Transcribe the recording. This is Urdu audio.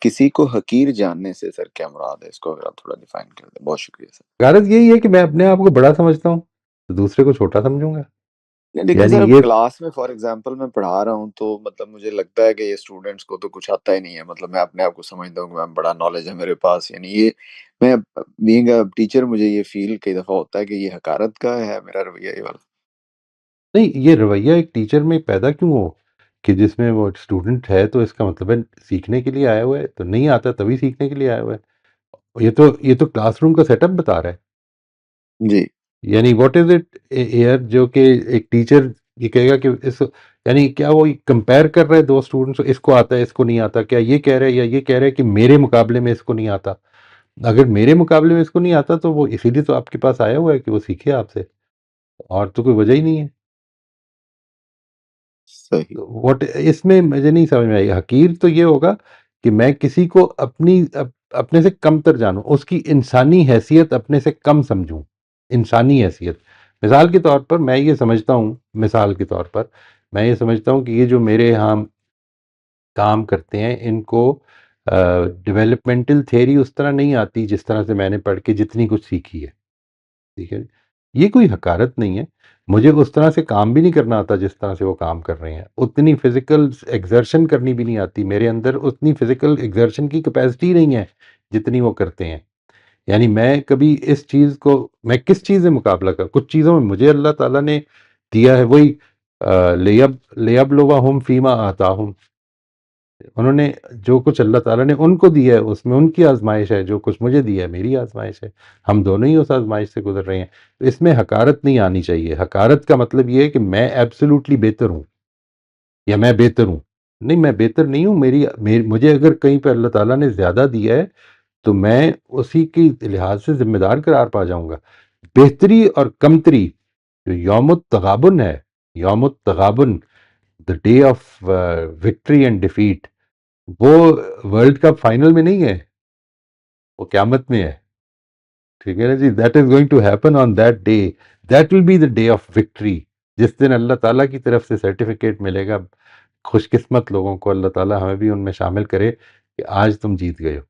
کسی کو حقیر جاننے سے سر کیا مراد ہے؟ اس کو اگر آپ تھوڑا ڈیفائن کر دیں، بہت شکریہ سر۔ غرض یہی ہے کہ میں اپنے آپ کو بڑا سمجھتا ہوں تو دوسرے کو چھوٹا سمجھوں گا. لیکن یعنی سر اب یہ کلاس میں فار ایگزامپل میں پڑھا رہا ہوں تو مطلب مجھے لگتا ہے کہ یہ اسٹوڈنٹس کو تو کچھ آتا ہی نہیں ہے، مطلب میں اپنے آپ کو سمجھتا ہوں کہ میں بڑا نالج ہے میرے پاس، یعنی یہ میں بینگ اے ٹیچر مجھے یہ فیل کئی دفعہ ہوتا ہے کہ یہ حقارت کا ہے میرا رویہ یہ والا۔ نہیں، یہ رویہ ایک ٹیچر میں پیدا کیوں ہو کہ جس میں وہ اسٹوڈنٹ ہے تو اس کا مطلب ہے سیکھنے کے لیے آیا ہوا ہے، تو نہیں آتا تبھی سیکھنے کے لیے آیا ہوا ہے. یہ تو کلاس روم کا سیٹ اپ بتا رہا ہے. جی یعنی واٹ از اٹ ایئر جو کہ ایک ٹیچر یہ کہے گا کہ یعنی کیا وہ کمپیئر کر رہے ہیں دو اسٹوڈنٹس، اس کو آتا ہے اس کو نہیں آتا، کیا یہ کہہ رہے ہیں یا یہ کہہ رہے ہیں کہ میرے مقابلے میں اس کو نہیں آتا؟ اگر میرے مقابلے میں اس کو نہیں آتا تو وہ اسی لیے تو آپ کے پاس آیا ہوا ہے کہ وہ سیکھے آپ سے، اور تو کوئی وجہ ہی نہیں ہے. صحیح۔ واٹ اس میں مجھے نہیں سمجھ میں آئی. حقیر تو یہ ہوگا کہ میں کسی کو اپنے سے کم تر جانوں، اس کی انسانی حیثیت اپنے سے کم سمجھوں. انسانی حیثیت، مثال کے طور پر میں یہ سمجھتا ہوں، مثال کے طور پر میں یہ سمجھتا ہوں کہ یہ جو میرے ہاں کام کرتے ہیں ان کو ڈیولپمنٹل تھیوری اس طرح نہیں آتی جس طرح سے میں نے پڑھ کے جتنی کچھ سیکھی ہے. ٹھیک ہے، یہ کوئی حقارت نہیں ہے. مجھے اس طرح سے کام بھی نہیں کرنا آتا جس طرح سے وہ کام کر رہے ہیں، اتنی فزیکل ایگزرشن کرنی بھی نہیں آتی، میرے اندر اتنی فزیکل ایگزرشن کی کیپیسٹی نہیں ہے جتنی وہ کرتے ہیں. یعنی میں کبھی اس چیز کو، میں کس چیز سے مقابلہ کر، کچھ چیزوں میں مجھے اللہ تعالیٰ نے دیا ہے وہی لیبلوہم فیما آتاہم، انہوں نے جو کچھ اللہ تعالیٰ نے ان کو دیا ہے اس میں ان کی آزمائش ہے، جو کچھ مجھے دیا ہے میری آزمائش ہے. ہم دونوں ہی اس آزمائش سے گزر رہے ہیں. تو اس میں حقارت نہیں آنی چاہیے. حقارت کا مطلب یہ ہے کہ میں ایبسولوٹلی بہتر ہوں یا میں بہتر ہوں. نہیں، میں بہتر نہیں ہوں. مجھے اگر کہیں پہ اللہ تعالیٰ نے زیادہ دیا ہے تو میں اسی کی لحاظ سے ذمہ دار قرار پا جاؤں گا. بہتری اور کمتری، جو یوم التغابن ہے، یوم التغابن، the day of victory and defeat, وہ ورلڈ کپ فائنل میں نہیں ہے، وہ قیامت میں ہے. ٹھیک ہے نا جی، that is going to happen on that day, that will be the day of victory, جس دن اللہ تعالیٰ کی طرف سے سرٹیفکیٹ ملے گا. خوش قسمت لوگوں کو اللہ تعالیٰ ہمیں بھی ان میں شامل کرے کہ آج تم جیت گئے ہو.